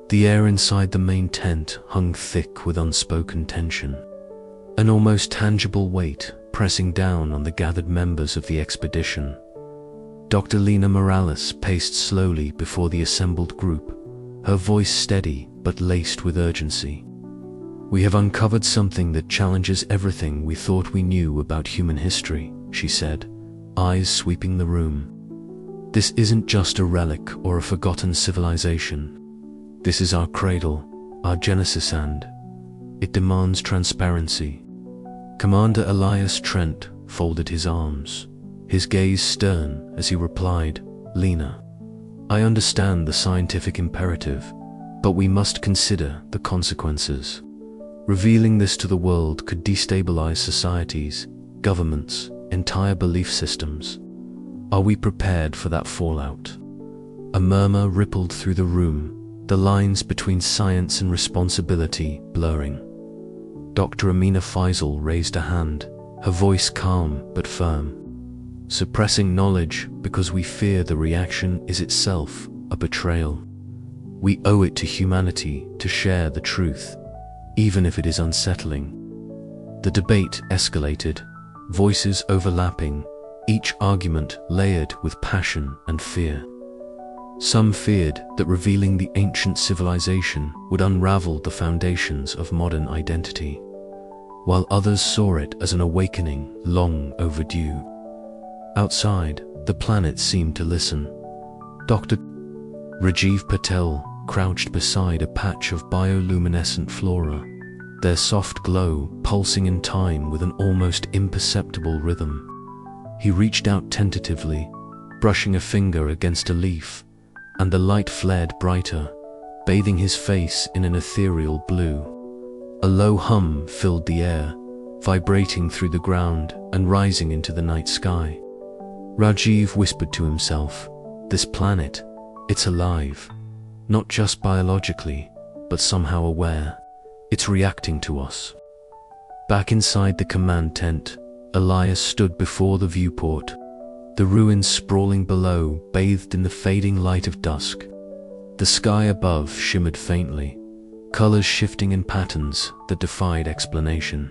The air inside the main tent hung thick with unspoken tension, an almost tangible weight pressing down on the gathered members of the expedition. Dr. Lena Morales paced slowly before the assembled group, her voice steady but laced with urgency. "We have uncovered something that challenges everything we thought we knew about human history," she said, eyes sweeping the room. "This isn't just a relic or a forgotten civilization. This is our cradle, our genesis, and it demands transparency." Commander Elias Trent folded his arms, his gaze stern as he replied, "Lena, I understand the scientific imperative, but we must consider the consequences. Revealing this to the world could destabilize societies, governments, entire belief systems. Are we prepared for that fallout?" A murmur rippled through the room, the lines between science and responsibility blurring. Dr. Amina Faisal raised a hand, her voice calm but firm. "Suppressing knowledge because we fear the reaction is itself a betrayal. We owe it to humanity to share the truth, even if it is unsettling." The debate escalated, voices overlapping, each argument layered with passion and fear. Some feared that revealing the ancient civilization would unravel the foundations of modern identity, while others saw it as an awakening long overdue. Outside, the planet seemed to listen. Dr. Rajiv Patel crouched beside a patch of bioluminescent flora, their soft glow pulsing in time with an almost imperceptible rhythm. He reached out tentatively, brushing a finger against a leaf, and the light flared brighter, bathing his face in an ethereal blue. A low hum filled the air, vibrating through the ground and rising into the night sky. Rajiv whispered to himself, "This planet, it's alive, not just biologically, but somehow aware. It's reacting to us." Back inside the command tent, Elias stood before the viewport, the ruins sprawling below bathed in the fading light of dusk. The sky above shimmered faintly, colors shifting in patterns that defied explanation.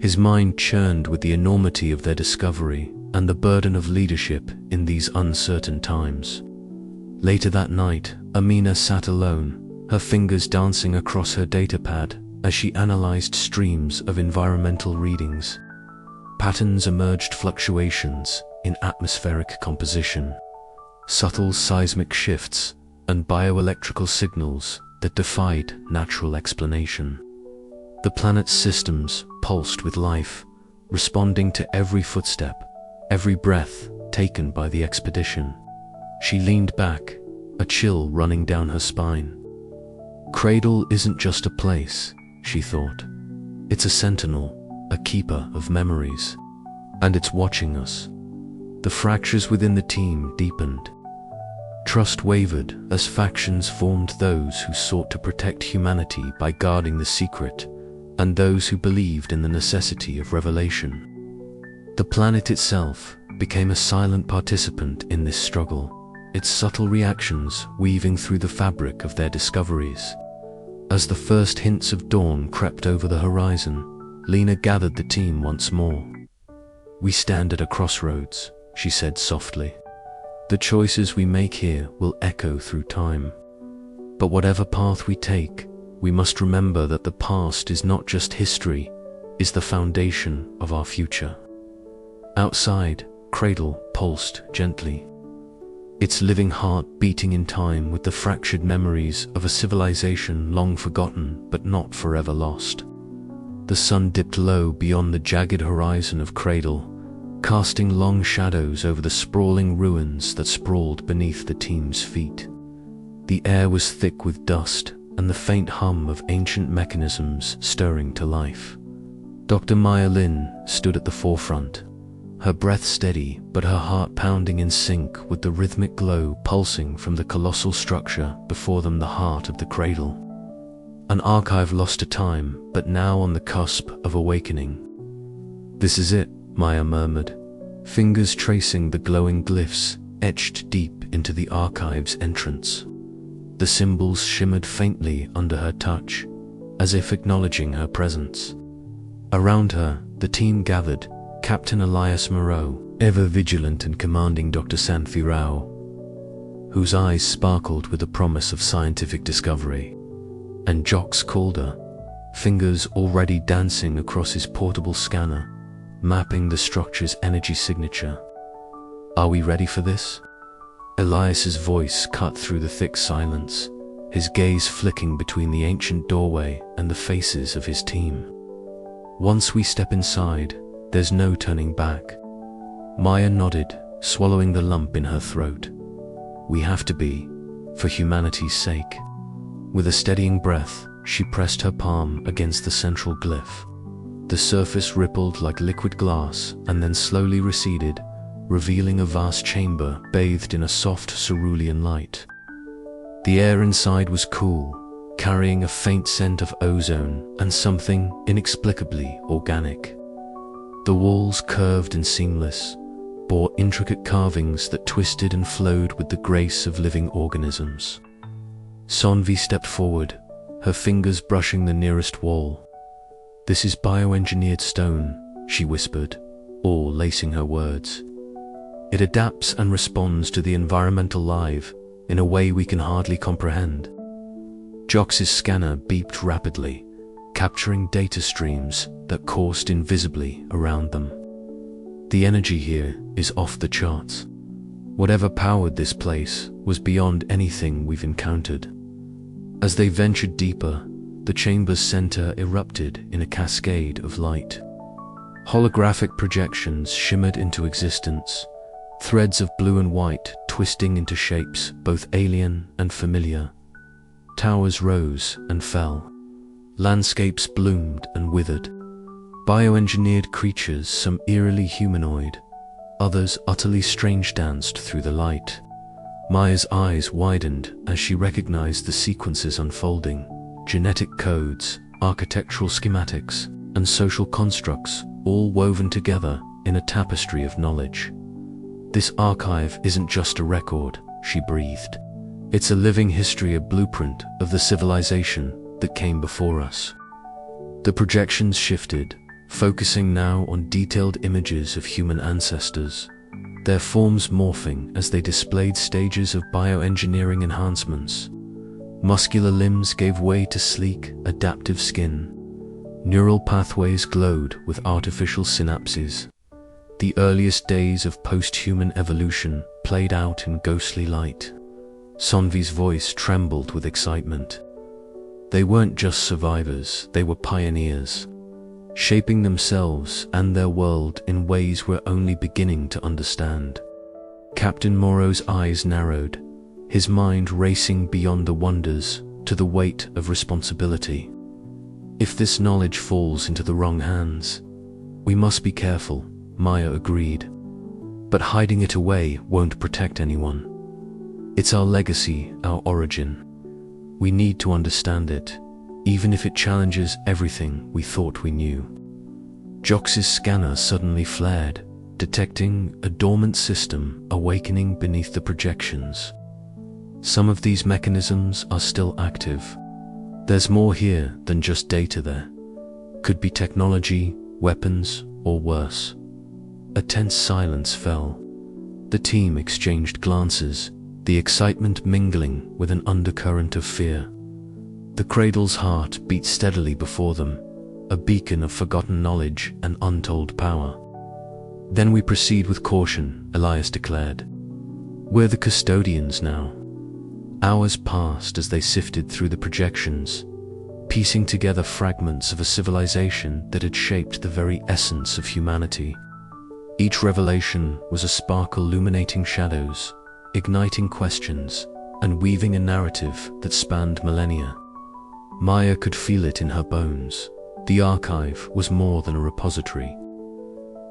His mind churned with the enormity of their discovery and the burden of leadership in these uncertain times. Later that night, Amina sat alone, her fingers dancing across her datapad as she analyzed streams of environmental readings. Patterns emerged, fluctuations in atmospheric composition, subtle seismic shifts, and bioelectrical signals that defied natural explanation. The planet's systems pulsed with life, responding to every footstep, every breath taken by the expedition. She leaned back, a chill running down her spine. Cradle isn't just a place, she thought. It's a sentinel, a keeper of memories. And it's watching us. The fractures within the team deepened. Trust wavered as factions formed, those who sought to protect humanity by guarding the secret, and those who believed in the necessity of revelation. The planet itself became a silent participant in this struggle, its subtle reactions weaving through the fabric of their discoveries. As the first hints of dawn crept over the horizon, Lena gathered the team once more. "We stand at a crossroads," she said softly. "The choices we make here will echo through time. But whatever path we take, we must remember that the past is not just history, is the foundation of our future." Outside, Cradle pulsed gently, its living heart beating in time with the fractured memories of a civilization long forgotten but not forever lost. The sun dipped low beyond the jagged horizon of Cradle, casting long shadows over the sprawling ruins that sprawled beneath the team's feet. The air was thick with dust and the faint hum of ancient mechanisms stirring to life. Dr. Maya Lin stood at the forefront, her breath steady but her heart pounding in sync with the rhythmic glow pulsing from the colossal structure before them, the heart of the Cradle. An archive lost to time, but now on the cusp of awakening. "This is it," Maya murmured, fingers tracing the glowing glyphs etched deep into the archive's entrance. The symbols shimmered faintly under her touch, as if acknowledging her presence. Around her, the team gathered, Captain Elias Moreau, ever vigilant and commanding Dr. Santhi Rao, whose eyes sparkled with the promise of scientific discovery, and Jox Calder, fingers already dancing across his portable scanner, mapping the structure's energy signature. "Are we ready for this?" Elias's voice cut through the thick silence, his gaze flicking between the ancient doorway and the faces of his team. "Once we step inside, there's no turning back." Maya nodded, swallowing the lump in her throat. "We have to be, for humanity's sake." With a steadying breath, she pressed her palm against the central glyph. The surface rippled like liquid glass and then slowly receded, revealing a vast chamber bathed in a soft cerulean light. The air inside was cool, carrying a faint scent of ozone and something inexplicably organic. The walls, curved and seamless, bore intricate carvings that twisted and flowed with the grace of living organisms. Sanvi stepped forward, her fingers brushing the nearest wall. "This is bioengineered stone," she whispered, all lacing her words. "It adapts and responds to the environmental life in a way we can hardly comprehend." Jox's scanner beeped rapidly, capturing data streams that coursed invisibly around them. "The energy here is off the charts. Whatever powered this place was beyond anything we've encountered." As they ventured deeper, the chamber's center erupted in a cascade of light. Holographic projections shimmered into existence, threads of blue and white twisting into shapes both alien and familiar. Towers rose and fell. Landscapes bloomed and withered. Bioengineered creatures, some eerily humanoid, others utterly strange, danced through the light. Maya's eyes widened as she recognized the sequences unfolding: genetic codes, architectural schematics, and social constructs, all woven together in a tapestry of knowledge. "This archive isn't just a record," she breathed. "It's a living history, a blueprint of the civilization that came before us." The projections shifted, focusing now on detailed images of human ancestors, their forms morphing as they displayed stages of bioengineering enhancements. Muscular limbs gave way to sleek, adaptive skin. Neural pathways glowed with artificial synapses. The earliest days of post-human evolution played out in ghostly light. Sanvi's voice trembled with excitement. They weren't just survivors, they were pioneers, shaping themselves and their world in ways we're only beginning to understand. Captain Moreau's eyes narrowed, his mind racing beyond the wonders to the weight of responsibility. "If this knowledge falls into the wrong hands, we must be careful," Maya agreed. "But hiding it away won't protect anyone. It's our legacy, our origin. We need to understand it, even if it challenges everything we thought we knew." Jox's scanner suddenly flared, detecting a dormant system awakening beneath the projections. "Some of these mechanisms are still active. There's more here than just data there. Could be technology, weapons, or worse." A tense silence fell. The team exchanged glances, the excitement mingling with an undercurrent of fear. The Cradle's heart beat steadily before them, a beacon of forgotten knowledge and untold power. "Then we proceed with caution," Elias declared. "We're the custodians now." Hours passed as they sifted through the projections, piecing together fragments of a civilization that had shaped the very essence of humanity. Each revelation was a spark illuminating shadows, igniting questions, and weaving a narrative that spanned millennia. Maya could feel it in her bones. The archive was more than a repository.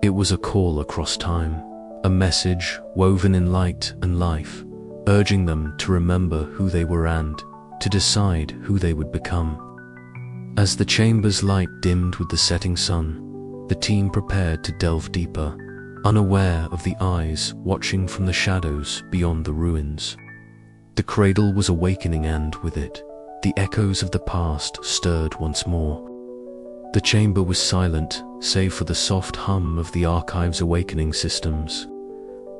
It was a call across time, a message woven in light and life, urging them to remember who they were and to decide who they would become. As the chamber's light dimmed with the setting sun, the team prepared to delve deeper, unaware of the eyes watching from the shadows beyond the ruins. The cradle was awakening, and with it, the echoes of the past stirred once more. The chamber was silent, save for the soft hum of the archive's awakening systems.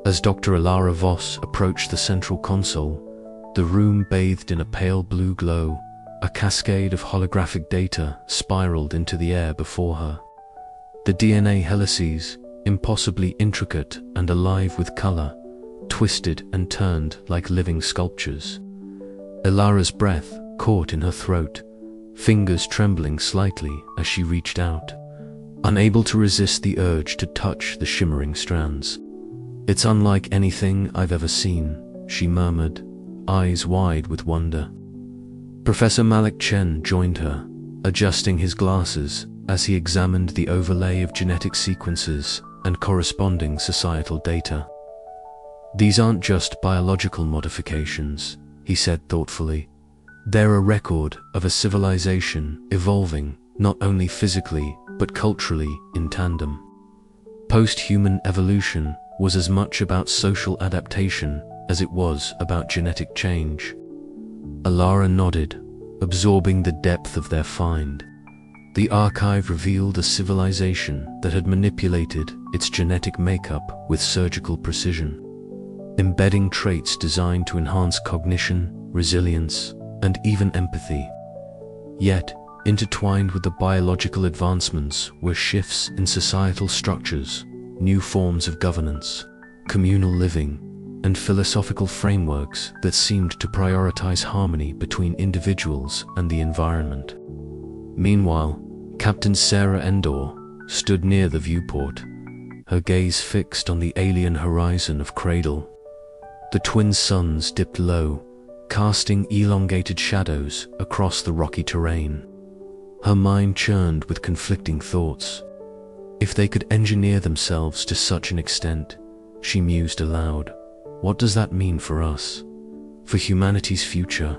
As Dr. Ilara Voss approached the central console, the room bathed in a pale blue glow. A cascade of holographic data spiraled into the air before her. The DNA helices, impossibly intricate and alive with color, twisted and turned like living sculptures. Ilara's breath caught in her throat, fingers trembling slightly as she reached out, unable to resist the urge to touch the shimmering strands. "It's unlike anything I've ever seen," she murmured, eyes wide with wonder. Professor Malik Chen joined her, adjusting his glasses as he examined the overlay of genetic sequences and corresponding societal data. "These aren't just biological modifications," he said thoughtfully. "They're a record of a civilization evolving not only physically but culturally in tandem." Post-human evolution was as much about social adaptation as it was about genetic change. Ilara nodded, absorbing the depth of their find. The archive revealed a civilization that had manipulated its genetic makeup with surgical precision, embedding traits designed to enhance cognition, resilience, and even empathy. Yet, intertwined with the biological advancements were shifts in societal structures, new forms of governance, communal living, and philosophical frameworks that seemed to prioritize harmony between individuals and the environment. Meanwhile, Captain Sarah Endor stood near the viewport, her gaze fixed on the alien horizon of Cradle. The twin suns dipped low, casting elongated shadows across the rocky terrain. Her mind churned with conflicting thoughts. If they could engineer themselves to such an extent, she mused aloud, what does that mean for us? For humanity's future?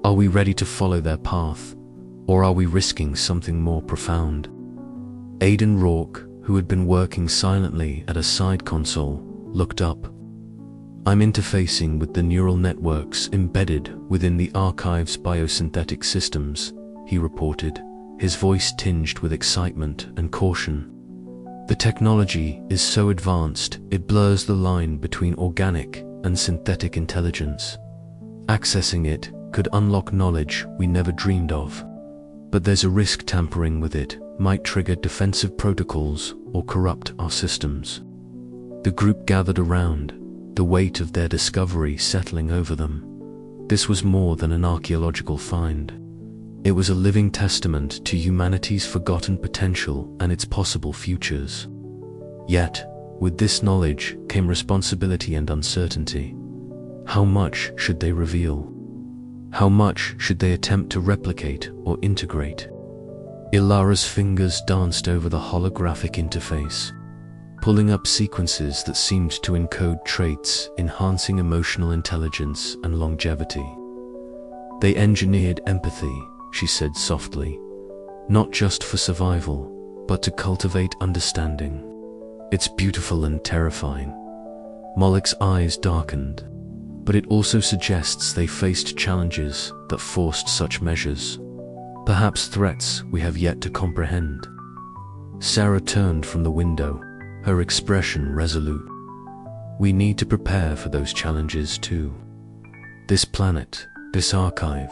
Are we ready to follow their path? Or are we risking something more profound? Aidan Rourke, who had been working silently at a side console, looked up. "I'm interfacing with the neural networks embedded within the archive's biosynthetic systems," he reported, his voice tinged with excitement and caution. "The technology is so advanced it blurs the line between organic and synthetic intelligence. Accessing it could unlock knowledge we never dreamed of. But there's a risk tampering with it might trigger defensive protocols or corrupt our systems." The group gathered around, the weight of their discovery settling over them. This was more than an archaeological find. It was a living testament to humanity's forgotten potential and its possible futures. Yet, with this knowledge came responsibility and uncertainty. How much should they reveal? How much should they attempt to replicate or integrate? Ilara's fingers danced over the holographic interface, pulling up sequences that seemed to encode traits enhancing emotional intelligence and longevity. "They engineered empathy," she said softly, "not just for survival, but to cultivate understanding. It's beautiful and terrifying." Mollick's eyes darkened, but it also suggests they faced challenges that forced such measures, perhaps threats we have yet to comprehend. Sarah turned from the window, her expression resolute. "We need to prepare for those challenges too. This planet, this archive,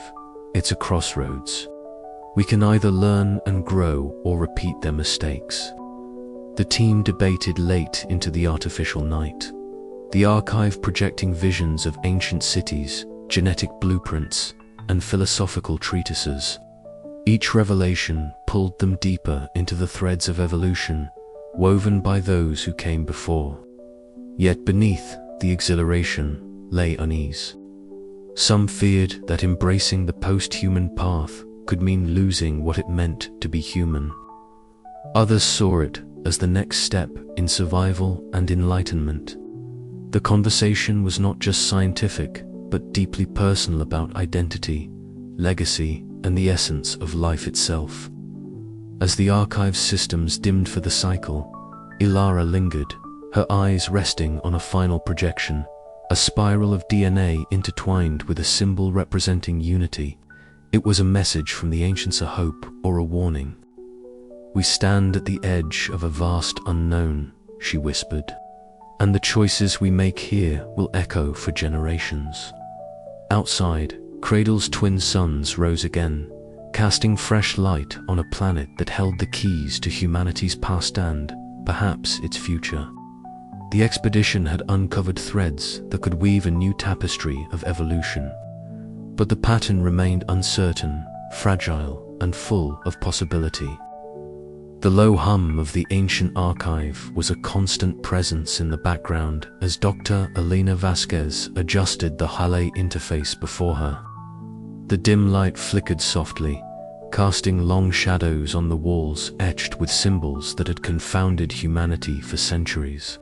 it's a crossroads. We can either learn and grow or repeat their mistakes." The team debated late into the artificial night, the archive projecting visions of ancient cities, genetic blueprints, and philosophical treatises. Each revelation pulled them deeper into the threads of evolution, woven by those who came before. Yet beneath the exhilaration lay unease. Some feared that embracing the post-human path could mean losing what it meant to be human. Others saw it as the next step in survival and enlightenment. The conversation was not just scientific, but deeply personal about identity, legacy, and the essence of life itself. As the archive's systems dimmed for the cycle, Ilara lingered, her eyes resting on a final projection, a spiral of DNA intertwined with a symbol representing unity. It was a message from the ancients, a hope or a warning. "We stand at the edge of a vast unknown," she whispered, "and the choices we make here will echo for generations." Outside, Cradle's twin suns rose again, casting fresh light on a planet that held the keys to humanity's past and, perhaps, its future. The expedition had uncovered threads that could weave a new tapestry of evolution, but the pattern remained uncertain, fragile, and full of possibility. The low hum of the ancient archive was a constant presence in the background as Dr. Elena Vasquez adjusted the HALE interface before her. The dim light flickered softly, casting long shadows on the walls etched with symbols that had confounded humanity for centuries.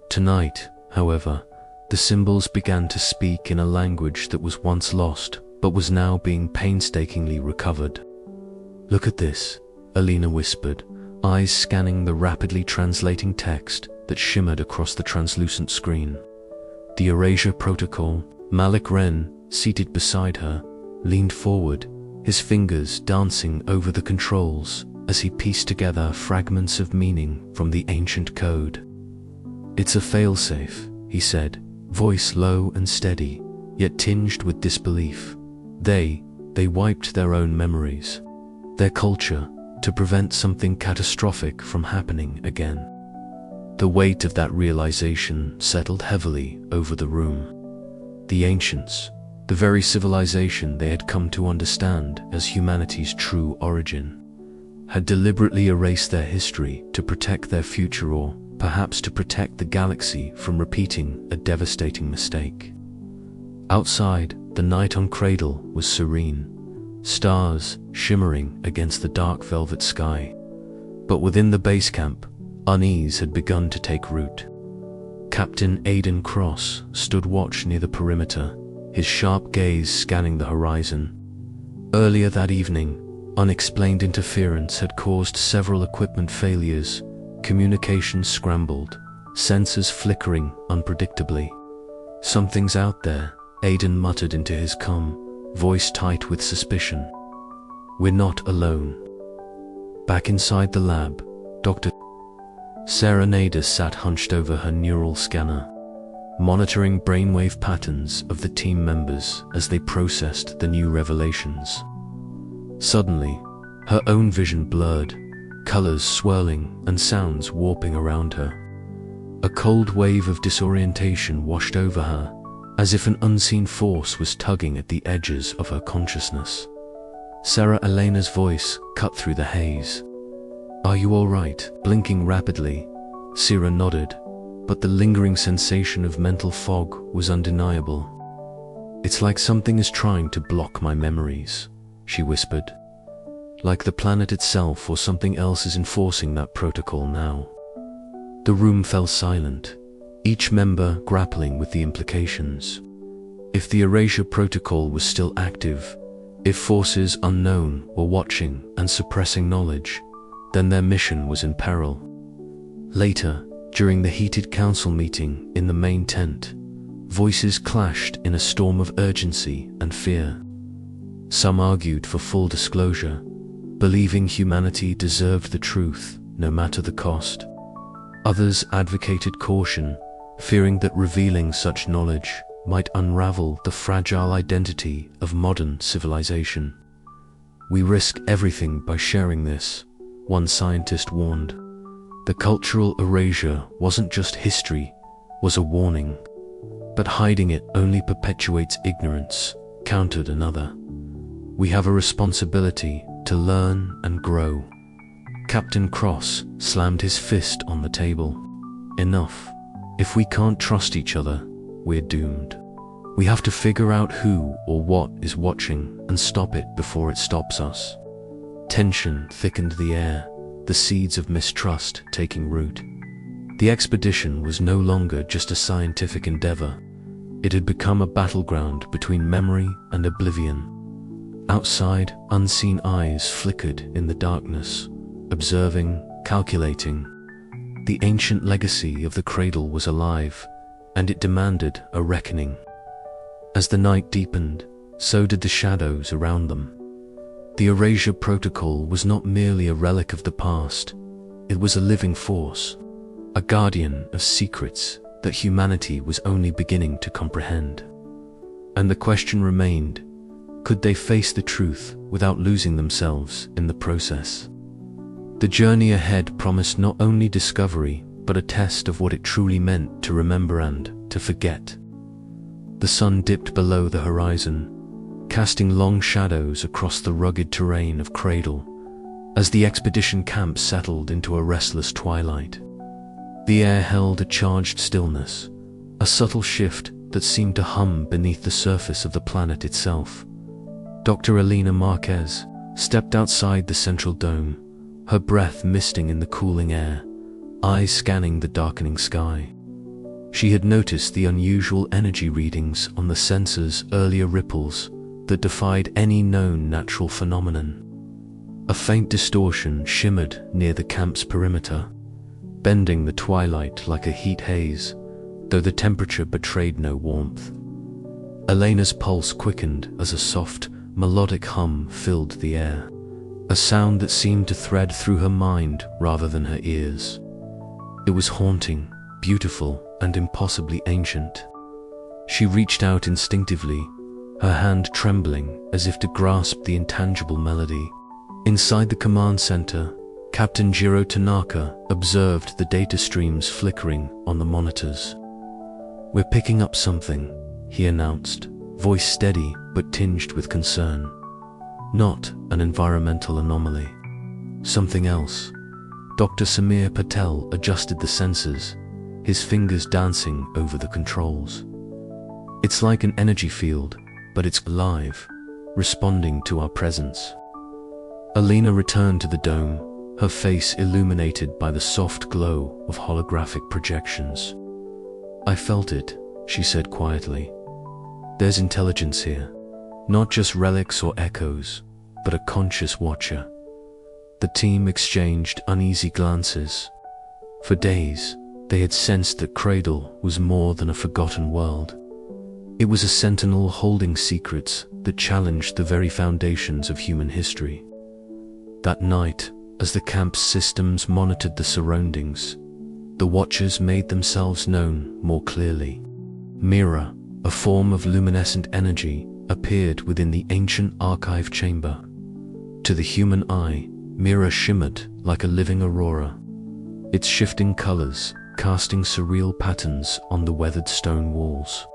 Tonight, however, the symbols began to speak in a language that was once lost, but was now being painstakingly recovered. "Look at this," Elena whispered, eyes scanning the rapidly translating text that shimmered across the translucent screen. The Erasure Protocol. Malik Wren, seated beside her, leaned forward, his fingers dancing over the controls as he pieced together fragments of meaning from the ancient code. "It's a failsafe," he said, voice low and steady, yet tinged with disbelief. They wiped their own memories, their culture, to prevent something catastrophic from happening again. The weight of that realization settled heavily over the room. The ancients, the very civilization they had come to understand as humanity's true origin, had deliberately erased their history to protect their future, or perhaps to protect the galaxy from repeating a devastating mistake. Outside, the night on Cradle was serene, stars shimmering against the dark velvet sky. But within the base camp, unease had begun to take root. Captain Aidan Cross stood watch near the perimeter, his sharp gaze scanning the horizon. Earlier that evening, unexplained interference had caused several equipment failures, communications scrambled, sensors flickering unpredictably. "Something's out there," Aidan muttered into his calm, voice tight with suspicion. "We're not alone." Back inside the lab, Dr. Sarah Nader sat hunched over her neural scanner, monitoring brainwave patterns of the team members as they processed the new revelations. Suddenly, her own vision blurred, colors swirling and sounds warping around her. A cold wave of disorientation washed over her, as if an unseen force was tugging at the edges of her consciousness. Sarah Elena's voice cut through the haze. "Are you all right?" Blinking rapidly, Sarah nodded, but the lingering sensation of mental fog was undeniable. "It's like something is trying to block my memories," she whispered. "Like the planet itself or something else is enforcing that protocol now." The room fell silent, each member grappling with the implications. If the Erasure Protocol was still active, if forces unknown were watching and suppressing knowledge, then their mission was in peril. Later, during the heated council meeting in the main tent, voices clashed in a storm of urgency and fear. Some argued for full disclosure, believing humanity deserved the truth, no matter the cost. Others advocated caution, fearing that revealing such knowledge might unravel the fragile identity of modern civilization. "We risk everything by sharing this," one scientist warned. The cultural erasure wasn't just history, was a warning. But hiding it only perpetuates ignorance, countered another. "We have a responsibility to learn and grow." Captain Cross slammed his fist on the table. "Enough. If we can't trust each other, we're doomed. We have to figure out who or what is watching and stop it before it stops us." Tension thickened the air, the seeds of mistrust taking root. The expedition was no longer just a scientific endeavor. It had become a battleground between memory and oblivion. Outside, unseen eyes flickered in the darkness, observing, calculating. The ancient legacy of the Cradle was alive, and it demanded a reckoning. As the night deepened, so did the shadows around them. The Erasure Protocol was not merely a relic of the past, it was a living force, a guardian of secrets that humanity was only beginning to comprehend. And the question remained, could they face the truth without losing themselves in the process? The journey ahead promised not only discovery, but a test of what it truly meant to remember and to forget. The sun dipped below the horizon, casting long shadows across the rugged terrain of Cradle, as the expedition camp settled into a restless twilight. The air held a charged stillness, a subtle shift that seemed to hum beneath the surface of the planet itself. Dr. Elena Marquez stepped outside the central dome, her breath misting in the cooling air, eyes scanning the darkening sky. She had noticed the unusual energy readings on the sensor's earlier ripples that defied any known natural phenomenon. A faint distortion shimmered near the camp's perimeter, bending the twilight like a heat haze, though the temperature betrayed no warmth. Elena's pulse quickened as a soft, melodic hum filled the air, a sound that seemed to thread through her mind rather than her ears. It was haunting, beautiful, and impossibly ancient. She reached out instinctively, her hand trembling as if to grasp the intangible melody. Inside the command center, Captain Jiro Tanaka observed the data streams flickering on the monitors. "We're picking up something," he announced, voice steady but tinged with concern. "Not an environmental anomaly. Something else." Dr. Samir Patel adjusted the sensors, his fingers dancing over the controls. "It's like an energy field, but it's alive, responding to our presence." Elena returned to the dome, her face illuminated by the soft glow of holographic projections. "I felt it," she said quietly. "There's intelligence here, not just relics or echoes, but a conscious watcher." The team exchanged uneasy glances. For days, they had sensed that Cradle was more than a forgotten world. It was a sentinel holding secrets that challenged the very foundations of human history. That night, as the camp's systems monitored the surroundings, the Watchers made themselves known more clearly. Mira, a form of luminescent energy, appeared within the ancient archive chamber. To the human eye, Mira shimmered like a living aurora, its shifting colors casting surreal patterns on the weathered stone walls.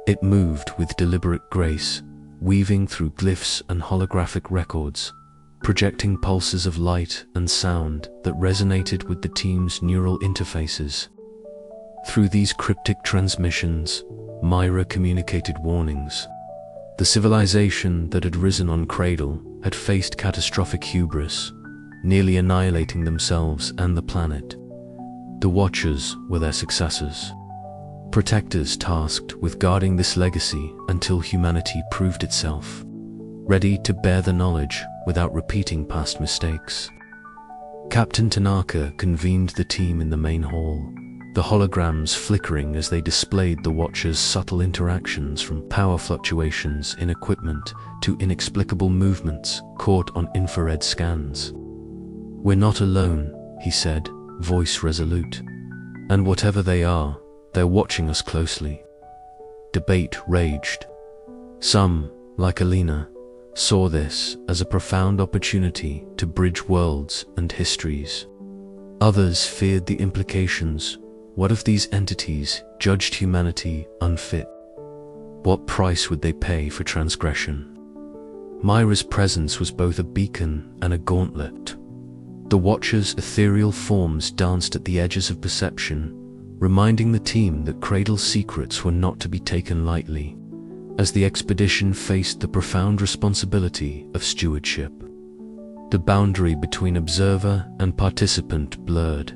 It moved with deliberate grace, weaving through glyphs and holographic records, projecting pulses of light and sound that resonated with the team's neural interfaces. Through these cryptic transmissions, Mira communicated warnings. The civilization that had risen on Cradle had faced catastrophic hubris, nearly annihilating themselves and the planet. The Watchers were their successors, protectors tasked with guarding this legacy until humanity proved itself, ready to bear the knowledge without repeating past mistakes. Captain Tanaka convened the team in the main hall, the holograms flickering as they displayed the Watchers' subtle interactions, from power fluctuations in equipment to inexplicable movements caught on infrared scans. "We're not alone," he said, voice resolute. "And whatever they are, they're watching us closely." Debate raged. Some, like Elena, saw this as a profound opportunity to bridge worlds and histories. Others feared the implications. What if these entities judged humanity unfit? What price would they pay for transgression? Mira's presence was both a beacon and a gauntlet. The Watchers' ethereal forms danced at the edges of perception, reminding the team that Cradle's secrets were not to be taken lightly, as the expedition faced the profound responsibility of stewardship. The boundary between observer and participant blurred,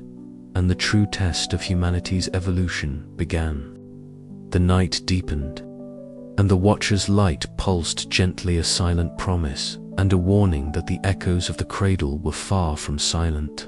and the true test of humanity's evolution began. The night deepened, and the Watcher's light pulsed gently, a silent promise and a warning that the echoes of the Cradle were far from silent.